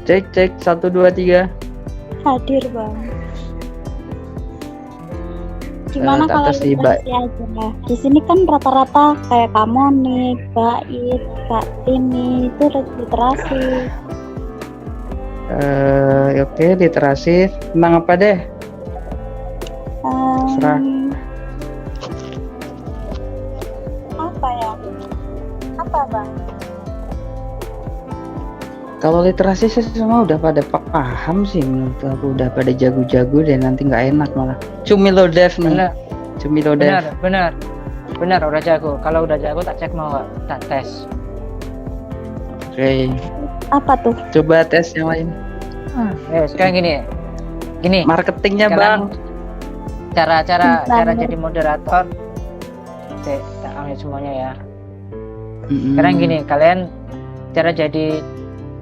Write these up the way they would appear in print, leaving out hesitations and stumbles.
Cek cek 1 2 3. Hadir bang. Gimana kalau Atas di literasi aja? Di sini kan rata-rata kayak kamu nih, Bait, Kak Tini itu literasi. Oke, literasi tentang apa deh? Serah. Apa ya? Apa bang? Kalau literasi sih semua udah pada paham sih, menurut aku udah pada jago-jago dan nanti nggak enak malah. Cumilo Dev nih. Cumilo Dev. Benar udah jago. Kalau udah jago tak cek mau nggak? Tak tes. Oke. Apa tuh? Coba tes yang lain. Sekarang gini. Marketingnya bang. Cara jadi moderator. Oke, tak ambil semuanya ya. Sekarang gini, kalian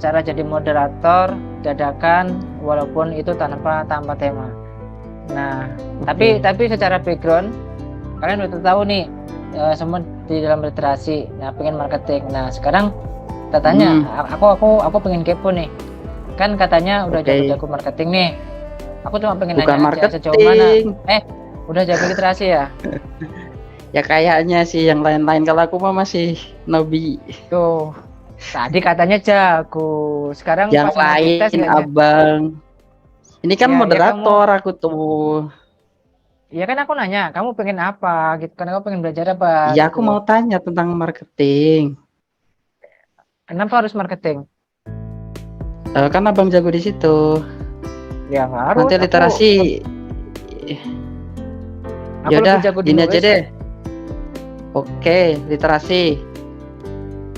cara jadi moderator dadakan walaupun itu tanpa tema. Nah, tapi secara background kalian udah tahu nih semua di dalam literasi. Nah, pengen marketing. Nah, sekarang katanya aku pengen kepo nih. Kan katanya udah jago marketing nih. Aku cuma pengen Bukan nanya aja sejauh mana. Udah jago literasi ya? Ya kayaknya sih, yang lain-lain kalau aku mah masih nobi. Tuh. Tadi katanya jago, sekarang yang lain abang. Ini kan moderator ya, aku tuh. Iya kan aku nanya, kamu pengen apa gitu? Kan aku pengen belajar apa? Iya, gitu. Aku mau tanya tentang marketing. Kenapa harus marketing? Kan abang jago di situ. Ya harus. Nanti literasi. Yaudah, gini aja deh. Oke, literasi.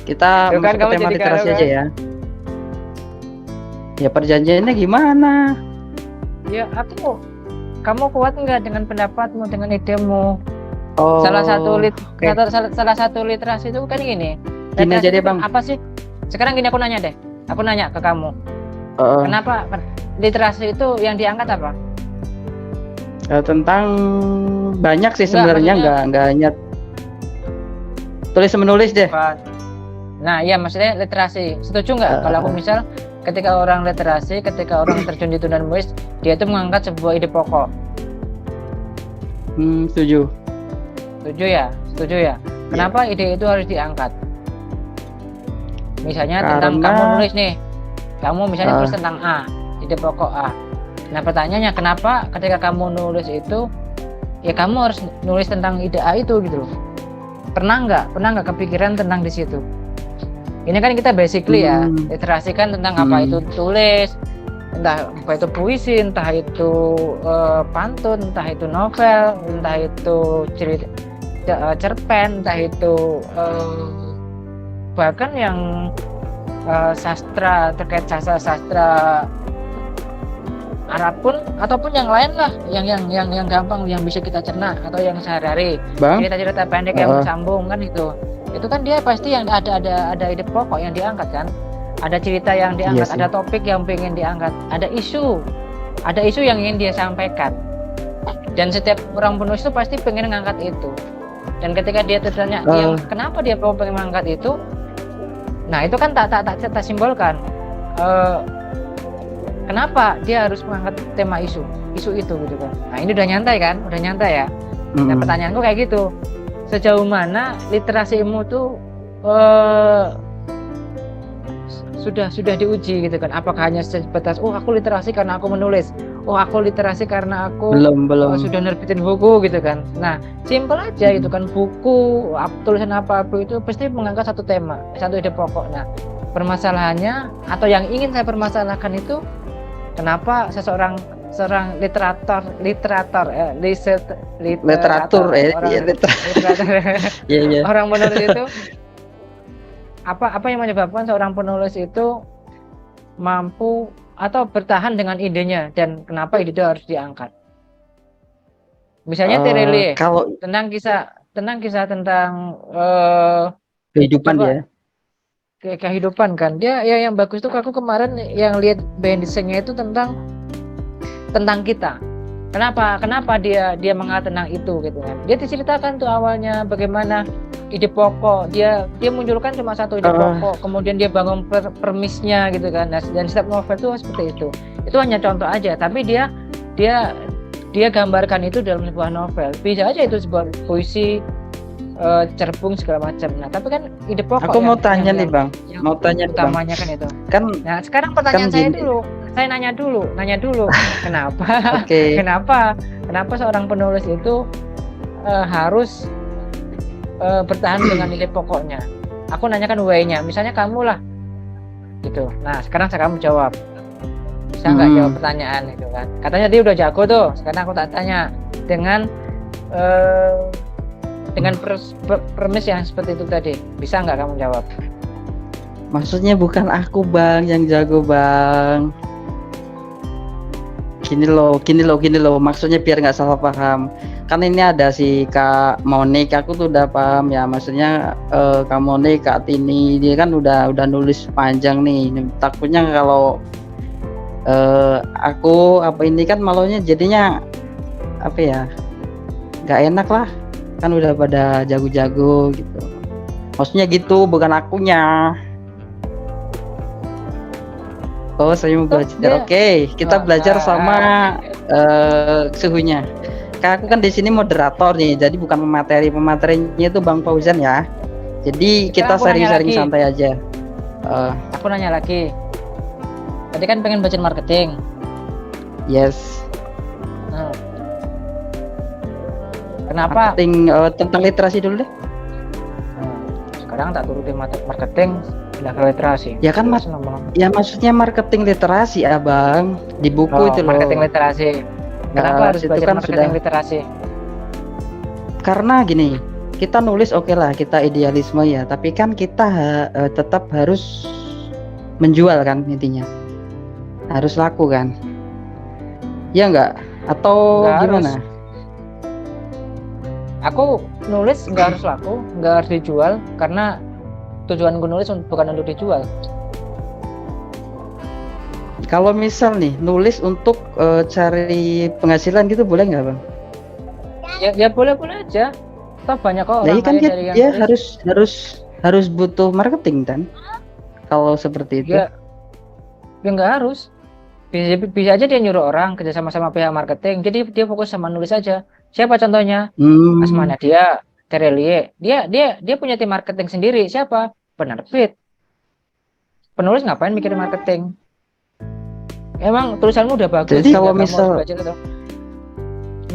Kita masuk ke tema literasi aja ya. Ya perjanjiannya gimana? Ya kamu kuat nggak dengan pendapatmu, dengan idemu? Salah satu literasi itu kan gini. Gini aja deh bang. Apa sih? Sekarang gini aku nanya deh. Aku nanya ke kamu. Kenapa literasi itu yang diangkat apa? Tentang banyak sih sebenarnya, nggak hanya tulis menulis deh. Nah, iya maksudnya literasi. Setuju nggak kalau aku misal ketika orang literasi, ketika orang terjun di dunia menulis, dia itu mengangkat sebuah ide pokok. Setuju. Setuju ya. Kenapa ide itu harus diangkat? Misalnya tentang kamu nulis nih. Kamu misalnya tulis tentang A, ide pokok A. Nah, pertanyaannya kenapa ketika kamu nulis itu ya kamu harus nulis tentang ide A itu gitu loh. Pernah nggak kepikiran tentang di situ? Ini kan kita basically ya, literasi kan tentang apa itu tulis, entah apa itu puisi, entah itu pantun, entah itu novel, entah itu cerpen, entah itu bahkan yang sastra terkait sastra Arab pun ataupun yang lain lah, yang gampang, yang bisa kita cerna atau yang sehari-hari, cerita-cerita pendek yang bersambung kan itu kan dia pasti yang ada ide pokok yang diangkat kan, ada cerita yang diangkat, ada topik yang pengen diangkat, ada isu yang ingin dia sampaikan, dan setiap orang penulis itu pasti pengen mengangkat itu. Dan ketika dia tertanya kenapa dia pengen mengangkat itu, nah itu kan tak simbolkan kenapa dia harus mengangkat tema isu itu gitu kan. Nah ini udah nyantai ya. Nah pertanyaanku kayak gitu, sejauh mana literasimu tuh sudah diuji gitu kan? Apakah hanya sebatas aku literasi karena aku menulis, aku literasi karena aku belum sudah nerbitin buku gitu kan? Nah simple aja itu kan, buku tulisan apa itu pasti mengangkat satu tema, satu ide pokok. Nah permasalahannya atau yang ingin saya permasalahkan itu, kenapa seorang literatur orang penulis itu apa yang menyebabkan seorang penulis itu mampu atau bertahan dengan idenya, dan kenapa ide itu harus diangkat? Misalnya Tireli tentang kisah tentang kehidupan dia. Kehidupan kan dia ya, yang bagus tuh aku kemarin yang lihat behind-the-scene-nya itu tentang kita. Kenapa dia mengatakan tentang itu gitu kan? Dia diceritakan tuh awalnya bagaimana ide pokok, dia munculkan cuma satu ide pokok, kemudian dia bangun premisnya gitu kan. Nah, dan setiap novel itu seperti itu hanya contoh aja, tapi dia gambarkan itu dalam sebuah novel. Bisa aja itu sebuah puisi, cerpung segala macam. Nah, tapi kan ide pokok. Aku mau tanya nih Bang, mau tanya utamanya kan itu. Nah, sekarang pertanyaan saya dulu. Saya nanya dulu, kenapa? Kenapa seorang penulis itu harus bertahan dengan ide pokoknya? Aku nanyakan why-nya. Misalnya kamu lah, gitu. Nah, sekarang kamu jawab. Bisa nggak jawab pertanyaan itu kan? Katanya dia udah jago tuh. Sekarang aku tak tanya dengan premis yang seperti itu tadi. Bisa nggak kamu jawab? Maksudnya bukan aku Bang yang jago Bang. Gini loh, maksudnya biar nggak salah paham. Kan ini ada si Kak Monik, aku tuh udah paham ya. Maksudnya Kak Monik, Kak Tini, dia kan udah nulis panjang nih. Takutnya kalau aku ini kan malunya jadinya apa ya? Nggak enak lah. Kan udah pada jago-jago gitu. Maksudnya gitu, bukan akunya. Oh, saya mau belajar. Oke, kita belajar sama suhunya. Kak, aku kan di sini moderator nih, jadi bukan pematerinya itu Bang Fauzan ya. Jadi kita sharing-sharing santai aja. Aku nanya lagi. Tadi kan pengen belajar marketing. Yes. Kenapa? Marketing tentang literasi dulu deh. Sekarang tak turutin marketing. Literasi. Ya kan ya maksudnya marketing literasi Abang di buku itu loh. Marketing literasi. Kenapa harus belajar kan marketing literasi? Karena gini, kita nulis oke lah, kita idealisme ya, tapi kan kita tetap harus menjual kan intinya. Harus laku kan? Ya enggak? Atau nggak gimana? Harus. Aku nulis nggak harus laku, nggak harus dijual karena tujuan gue nulis bukan untuk dijual. Kalau misal nih nulis untuk cari penghasilan gitu boleh nggak Bang? Ya boleh aja. Toh banyak kok orang kan dari yang dia harus butuh marketing kan? Kalau seperti itu? Ya nggak harus. Bisa aja dia nyuruh orang kerja sama pihak marketing. Jadi dia fokus sama nulis aja. Siapa contohnya? Asma Nadia, Terelie, dia punya tim marketing sendiri. Siapa? Penerbit. Penulis ngapain mikirin marketing? Emang tulisanmu udah bagus. Jadi kalau misal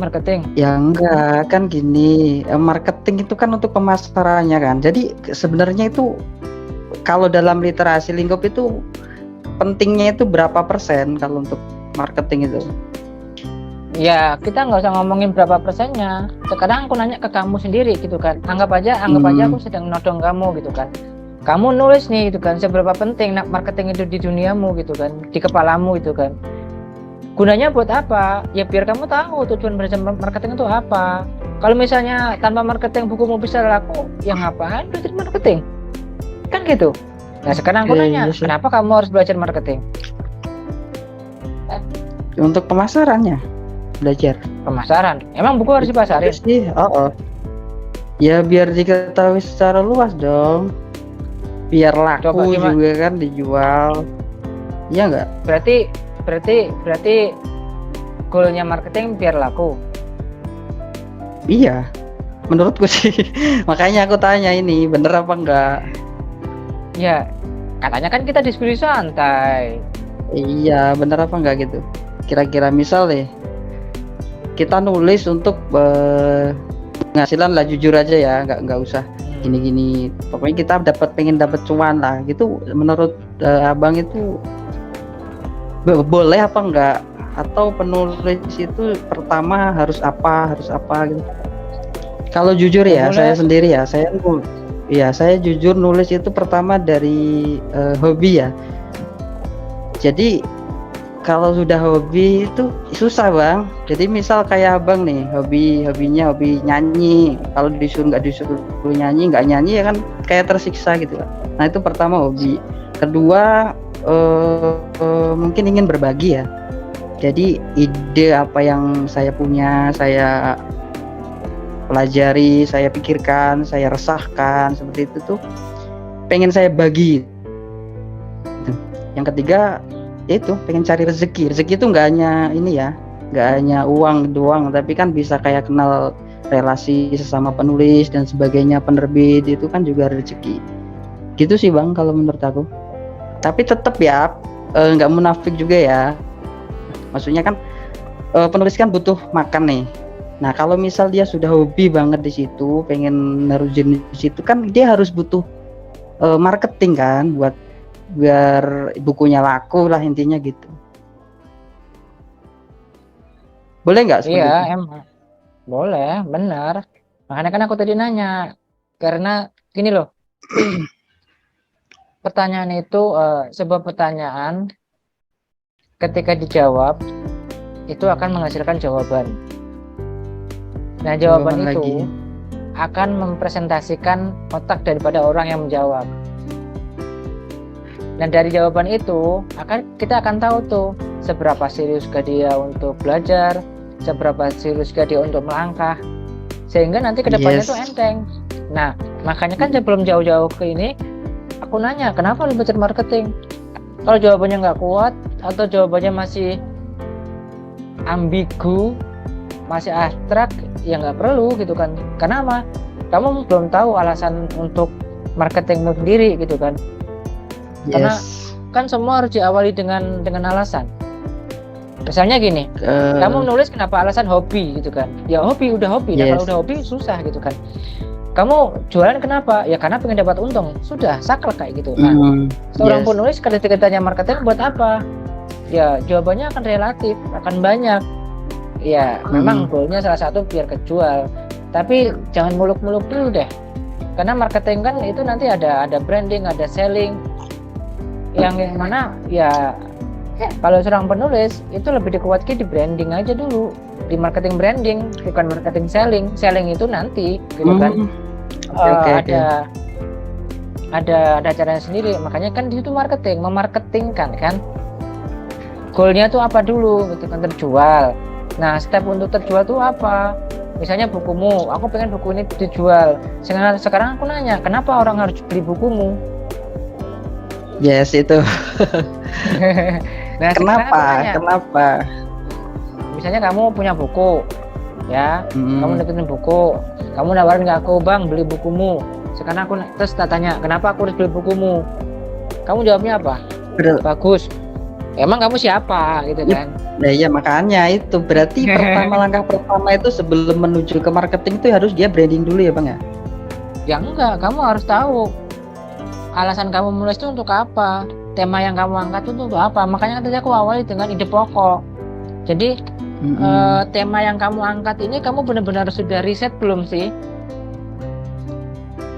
marketing, ya enggak kan gini, marketing itu kan untuk pemasarannya kan. Jadi sebenarnya itu kalau dalam literasi lingkup itu pentingnya itu berapa persen kalau untuk marketing itu? Ya kita nggak usah ngomongin berapa persennya. Sekarang aku nanya ke kamu sendiri gitu kan. Anggap aja aku sedang nodong kamu gitu kan. Kamu nulis nih gitu kan, seberapa penting marketing itu di duniamu gitu kan, di kepalamu gitu kan. Gunanya buat apa? Ya biar kamu tahu tujuan belajar marketing itu apa. Kalau misalnya tanpa marketing bukumu bisa laku, ya ngapain belajar marketing? Kan gitu. Nah sekarang aku nanya, kenapa kamu harus belajar marketing? Untuk pemasarannya. Belajar pemasaran. Emang buku harus dipasarin? Sih, ya biar diketahui secara luas dong, biar laku juga kan dijual. Iya enggak? Berarti goalnya marketing biar laku. Iya, menurutku sih. Makanya aku tanya ini bener apa enggak? Ya katanya kan kita diskusi santai. Iya, bener apa enggak gitu? Kira-kira misal deh, kita nulis untuk penghasilan lah, jujur aja ya, nggak usah gini-gini. Pokoknya kita pengen dapat cuan lah gitu. Menurut Abang itu boleh apa enggak? Atau penulis itu pertama harus apa gitu? Kalau jujur ya, saya sendiri ya, saya jujur nulis itu pertama dari hobi ya. Jadi kalau sudah hobi itu susah Bang. Jadi misal kayak Abang nih, hobinya hobi nyanyi. Kalau nggak disuruh nyanyi, nggak nyanyi ya kan kayak tersiksa gitu. Nah itu pertama hobi. Kedua mungkin ingin berbagi ya. Jadi ide apa yang saya punya, saya pelajari, saya pikirkan, saya resahkan seperti itu tuh pengen saya bagi. Yang ketiga itu pengen cari rezeki. Rezeki itu nggak hanya ini ya, nggak hanya uang doang, tapi kan bisa kayak kenal relasi sesama penulis dan sebagainya, penerbit, itu kan juga rezeki. Gitu sih Bang kalau menurut aku. Tapi tetap ya nggak munafik juga ya. Maksudnya kan penulis kan butuh makan nih. Nah kalau misal dia sudah hobi banget di situ, pengen nerusin di situ kan dia harus butuh marketing kan, biar bukunya laku lah intinya gitu. Boleh nggak seperti Iya, itu? emang boleh, benar. Makanya kan aku tadi nanya, karena gini loh, pertanyaan itu sebuah pertanyaan ketika dijawab itu akan menghasilkan jawaban. Nah, jawaban itu lagi. akan mempresentasikan otak daripada orang yang menjawab. Dan dari jawaban itu kita akan tahu tuh seberapa serius dia untuk belajar, seberapa serius dia untuk melangkah, sehingga nanti kedepannya tuh enteng. Nah, makanya kan sebelum jauh-jauh ke ini, aku nanya kenapa lu belajar marketing. Kalau jawabannya nggak kuat atau jawabannya masih ambigu, masih abstrak, ya nggak perlu gitu kan. Karena apa? Kamu belum tahu alasan untuk marketingmu sendiri gitu kan. Karena kan semua harus diawali dengan alasan. Misalnya gini, kamu nulis kenapa alasan hobi gitu kan. Ya hobi, udah hobi. Nah kalau udah hobi susah gitu kan. Kamu jualan kenapa? Ya karena pengen dapat untung. Sudah, saklek kayak gitu. Nah, seorang penulis ketika ditanya marketing buat apa? Ya jawabannya akan relatif, akan banyak. Ya memang goalnya salah satu biar kejual. Tapi jangan muluk-muluk dulu deh. Karena marketing kan itu nanti ada branding, ada selling. Yang mana ya kalau seorang penulis itu lebih dikuatkan di branding aja dulu, di marketing branding, bukan marketing selling. Selling itu nanti gitu kan. Ada caranya sendiri. Makanya kan di situ marketing, memarketingkan kan. Goalnya tuh apa dulu gitu kan, terjual. Nah step untuk terjual tuh apa? Misalnya bukumu, aku pengen buku ini dijual. Sekarang aku nanya, kenapa orang harus beli bukumu? Yes itu. Nah, kenapa? Misalnya kamu punya buku, ya, kamu deketin buku, kamu nawarin ke aku, bang beli bukumu. Sekarang aku terus tanya, kenapa aku harus beli bukumu? Kamu jawabnya apa? Bagus. Emang kamu siapa, gitu kan? Nah iya makanya itu berarti langkah pertama itu sebelum menuju ke marketing itu harus dia branding dulu ya bang ya? Ya enggak, kamu harus tahu alasan kamu menulis itu untuk apa, tema yang kamu angkat itu untuk apa. Makanya tadi aku awali dengan ide pokok. Jadi tema yang kamu angkat ini kamu benar-benar sudah riset belum sih?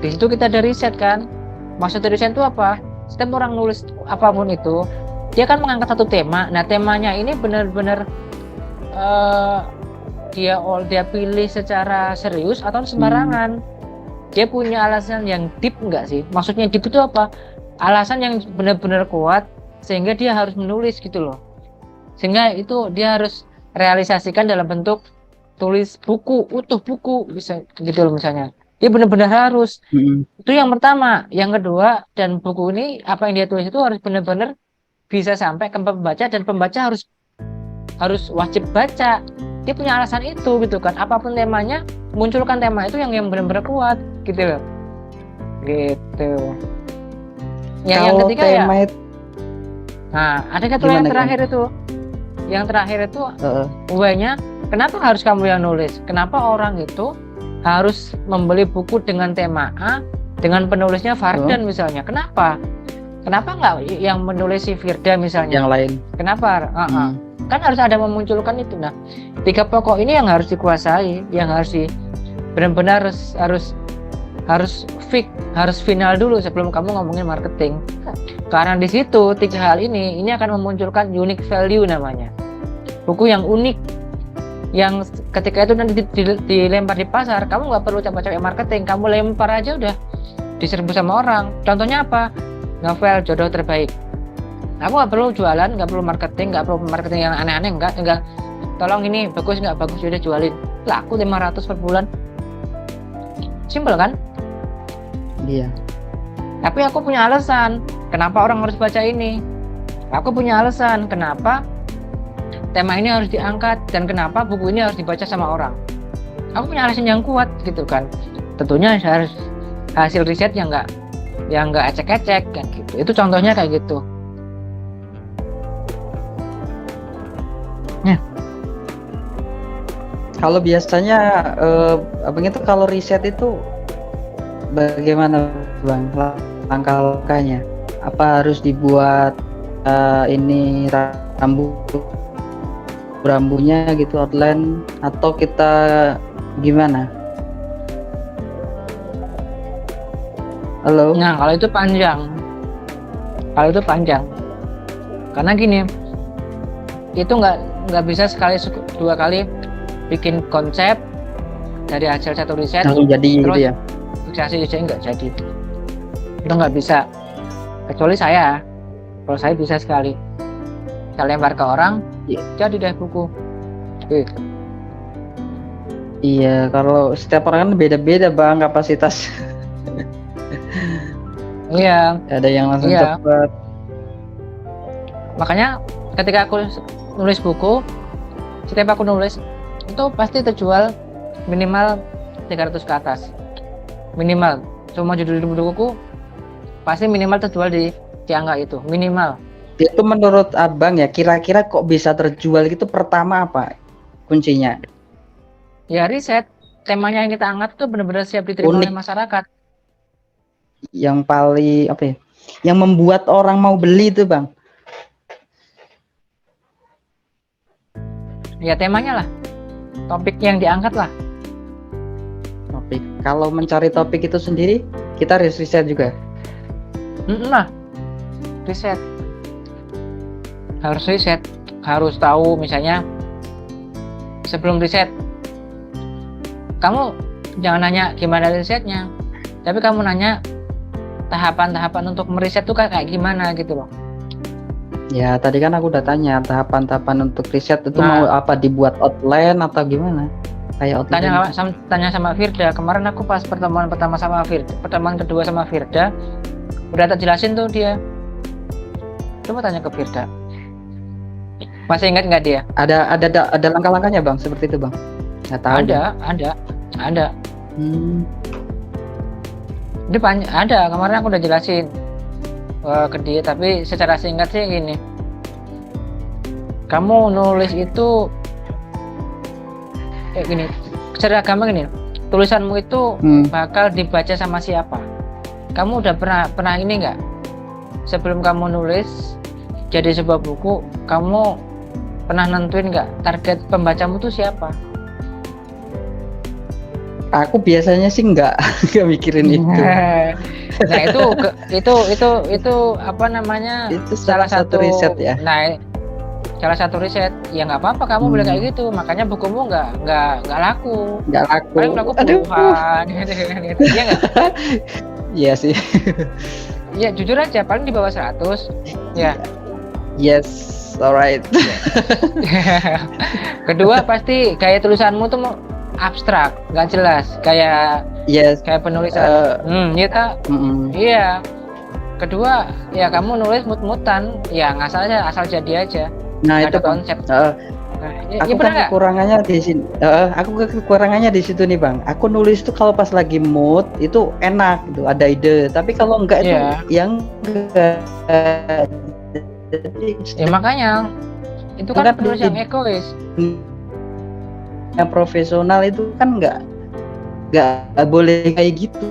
Di situ kita ada riset kan. Maksud riset itu apa? Setiap orang nulis apapun itu, dia kan mengangkat satu tema. Nah temanya ini benar-benar dia pilih secara serius atau sembarangan. Dia punya alasan yang deep enggak sih? Maksudnya deep itu apa? Alasan yang benar-benar kuat sehingga dia harus menulis gitu loh. Sehingga itu dia harus realisasikan dalam bentuk tulis buku, utuh buku bisa gitu loh misalnya. Dia benar-benar harus. Itu yang pertama. Yang kedua, dan buku ini apa yang dia tulis itu harus benar-benar bisa sampai ke pembaca dan pembaca harus wajib baca. Dia punya alasan itu gitu kan. Apapun temanya, munculkan tema itu yang benar-benar kuat gitu loh. Gitu. Yang ketiga ya. Nah, ada kata yang terakhir itu. Yang terakhir itu why-nya kenapa harus kamu yang nulis? Kenapa orang itu harus membeli buku dengan tema A dengan penulisnya Fardan misalnya? Kenapa? Kenapa nggak yang menulis si Firda misalnya? Yang lain. Kenapa? Kan harus ada memunculkan itu. Nah, 3 pokok ini yang harus dikuasai, yang harus benar-benar harus fix, harus final dulu sebelum kamu ngomongin marketing. Karena di situ 3 hal ini akan memunculkan unique value namanya. Buku yang unik, yang ketika itu nanti dilempar di pasar, kamu nggak perlu capek-capek marketing, kamu lempar aja udah diserbu sama orang. Contohnya apa? Novel Jodoh Terbaik. Aku nggak perlu jualan, nggak perlu marketing yang aneh-aneh, enggak. Tolong ini bagus nggak bagus, udah jualin. Laku 500 per bulan. Simpel kan? Iya. Tapi aku punya alasan kenapa orang harus baca ini. Aku punya alasan kenapa tema ini harus diangkat dan kenapa buku ini harus dibaca sama orang. Aku punya alasan yang kuat gitu kan. Tentunya harus hasil riset yang nggak ecek-ecek kan gitu. Itu contohnya kayak gitu. Kalau biasanya abang itu kalau riset itu bagaimana bang langkah-langkahnya? Apa harus dibuat ini rambunya gitu outline atau kita gimana? Halo? Nah kalau itu panjang. Karena gini, itu nggak bisa sekali dua kali bikin konsep dari hasil satu riset Langsung jadi terus gitu ya? fiksasi nggak jadi. Itu nggak bisa. Kecuali saya. Kalau saya bisa sekali. Saya lempar ke orang, jadi deh buku. Iya, kalau setiap orang kan beda-beda bang kapasitas. Iya. Ada yang langsung Iya. cepat. Makanya ketika aku nulis buku, setiap aku nulis itu pasti terjual minimal 300 ke atas. Minimal. Semua judul bukuku pasti minimal terjual di angka itu, minimal. Itu menurut abang ya, kira-kira kok bisa terjual gitu pertama apa kuncinya? Ya riset, temanya yang kita angkat tuh benar-benar siap diterima oleh masyarakat. Yang paling apa ya? Yang membuat orang mau beli itu bang? Ya temanya lah, topik yang diangkat lah. Topik. Kalau mencari topik itu sendiri, kita harus riset juga. Nah, riset. Harus riset, harus tahu misalnya sebelum riset. Kamu jangan nanya gimana risetnya, tapi kamu nanya tahapan-tahapan untuk meriset tuh kayak gimana gitu loh. Ya tadi kan aku udah tanya tahapan-tahapan untuk riset itu mau apa, dibuat outline atau gimana? Kayak outline. Tanya sama Firda. Kemarin aku pas pertemuan pertama sama Firda, pertemuan kedua sama Firda, udah tak jelasin tuh dia. Coba tanya ke Firda. Masih ingat nggak dia? Ada langkah-langkahnya bang seperti itu bang? Nggak tahu. Ada. Itu ada. Kemarin aku udah jelasin ke dia, tapi secara singkat sih gini. Kamu nulis itu kayak gini. Secara gampang gini. Tulisanmu itu bakal dibaca sama siapa? Kamu udah pernah ini nggak? Sebelum kamu nulis jadi sebuah buku, kamu pernah nentuin nggak target pembacamu tuh siapa? Aku biasanya sih nggak mikirin itu. Nah itu apa namanya? Itu salah satu riset ya. Nah salah satu riset ya nggak apa-apa kamu boleh kayak gitu, makanya bukumu nggak laku. Paling laku puluhan. Iya nggak? Iya sih. Iya jujur aja paling di bawah 100 ya. Yes, alright. Kedua pasti kayak tulisanmu tuh abstrak, nggak jelas, kayak kayak penulisan. Iya. Kedua ya kamu nulis mut-mutan, ya asal jadi aja. Nah itu konsep. Aku kan kekurangannya di sini. Aku kekurangannya di situ nih bang. Aku nulis tuh kalau pas lagi mood itu enak gitu, ada ide. Tapi kalau enggak itu yang ya makanya itu kan penulis yang egois. Yang profesional itu kan nggak boleh kayak gitu.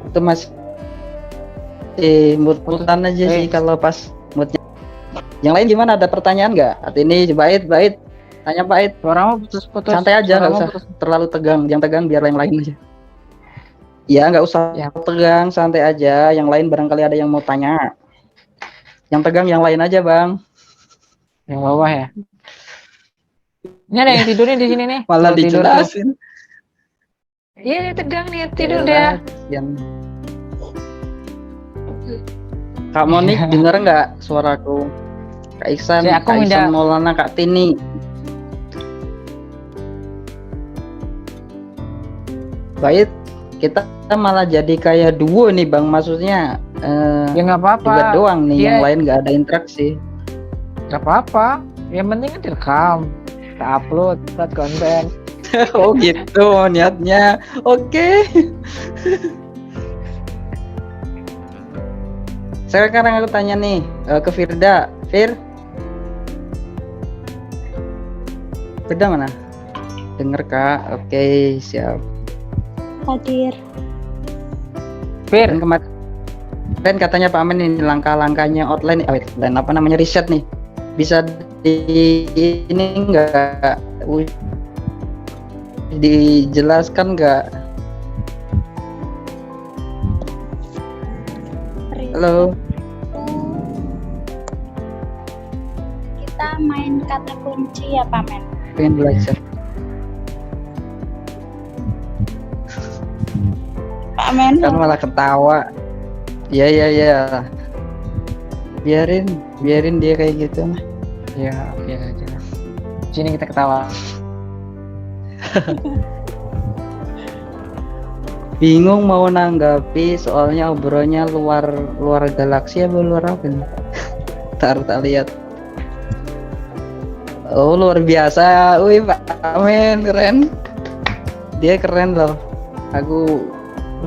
Itu masih mood-moodan aja sih kalau pas moodnya. Yang lain gimana? Ada pertanyaan nggak? Hati ini bait tanya bait. Suaramu putus-putus. Santai aja, nggak usah terlalu tegang. Yang tegang biar yang lain aja. Ya nggak usah tegang, santai aja. Yang lain barangkali ada yang mau tanya. Yang tegang yang lain aja bang. Yang bawah ya. Ini ada yang tidurnya di sini nih. Malah dijelasin. Iya tegang nih tidur dia. Kak Monik denger nggak suaraku? Kak Iksan, Si, aku Kak minta- Iksan Maulana, Kak Tini. Baik, kita malah jadi kayak duo nih Bang, maksudnya Ya nggak apa-apa. debat doang nih, Dia- yang lain nggak ada interaksi. Nggak apa-apa. Yang penting kan direkam, kita upload, buat konten. Oh gitu niatnya. Oke. Sekarang aku tanya nih ke Firda. Firda mana? Dengar Kak. Oke, siap. Hadir. Fir, Dan kemarin katanya Pak Amin ini langkah-langkahnya outline, outline apa namanya, riset nih. Bisa ini enggak dijelaskan nggak? Halo. Kita main kata kunci ya Pak Men. Pengen belajar. Pak Men. Kan malah ketawa. Ya. Biarin dia kayak gitu mah. ya biar aja. Sini kita ketawa. Bingung mau nanggapi soalnya obrolannya luar galaksi apa luar apa nih? Ntar tak lihat. Oh luar biasa, wih Pak Amin keren. Dia keren loh.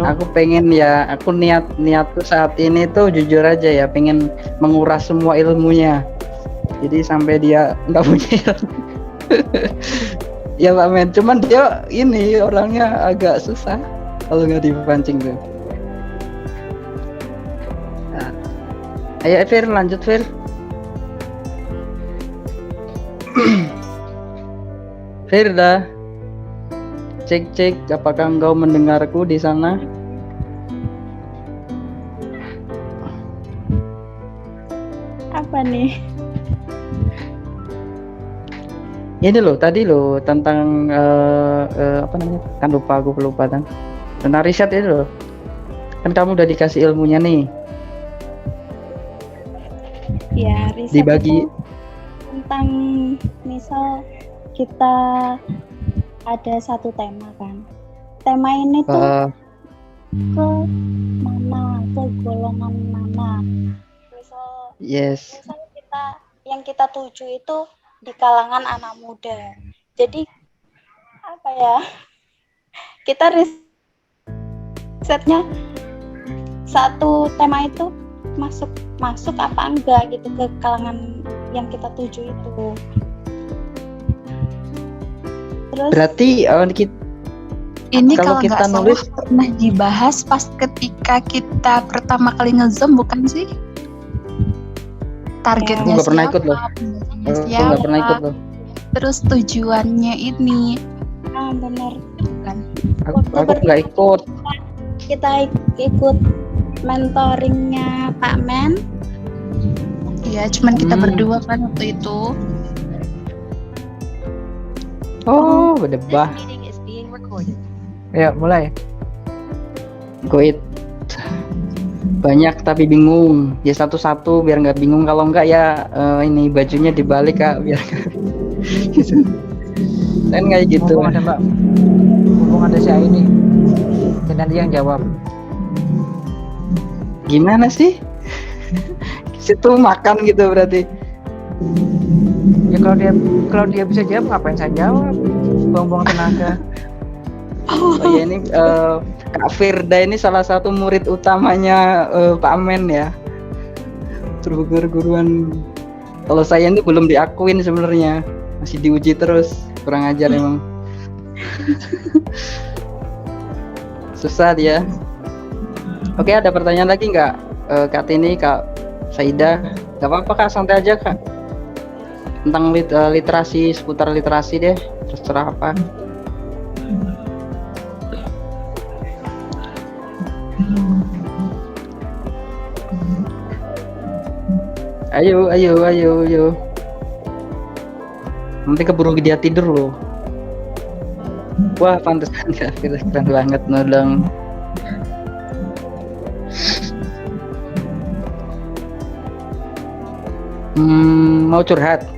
Aku pengen ya, aku niatku saat ini tuh jujur aja ya, pengen menguras semua ilmunya. Jadi sampai dia nggak punya ilmu. Ya Pak Men, cuman dia ini orangnya agak susah kalau nggak dipancing tuh. Nah. Ayo Fir, lanjut Fir. Firda, cek apakah engkau mendengarku di sana? Apa nih? Ini loh tadi loh tentang apa namanya? Kan aku lupa kan. Tentang riset itu loh. Kan kamu udah dikasih ilmunya nih. Ya, riset Dibagi. itu tentang misal kita ada satu tema kan. Tema ini tuh ke mana, ke golongan mana. Yes. Misal yang kita tuju itu di kalangan anak muda. Jadi apa ya? Kita risetnya satu tema itu masuk apa enggak gitu ke kalangan yang kita tuju itu. Terus Berarti Ini Kalau kalau kita nggak nulis- salah pernah dibahas pas ketika kita pertama kali nge-zoom, bukan sih? Targetnya Aku nggak pernah ikut loh. pembahasannya aku siapa, nggak pernah ikut loh. terus tujuannya ini, benar. bukan? Aku nggak ikut. Kita ikut mentoringnya Pak Men. Iya, cuman kita Hmm. berdua kan waktu itu. Oh, berdebah. Ayo mulai. Goit. Banyak tapi bingung. Ya satu-satu biar nggak bingung. Kalau nggak ya ini bajunya dibalik Kak biar gitu. Kan kayak gitu. Mumpung ada Mbak, mumpung ada si ini, dan nanti yang jawab. Gimana sih? Situ makan gitu berarti. Ya kalau dia bisa jawab, ngapain saya jawab? Buang-buang tenaga. Oh ya ini Kak Firda ini salah satu murid utamanya Pak Amen ya. Guru-guruan. Kalau saya ini belum diakuin sebenarnya, masih diuji terus. Kurang ajar emang. Susah dia. Oke, ada pertanyaan lagi nggak Kak Tini, Kak Saida? Gak apa-apa Kak, santai aja Kak. Tentang literasi, seputar literasi deh, terserah apa. Ayo. Nanti keburu dia tidur loh. Wah, pantesan Kak, keren banget nolong. Mau curhat.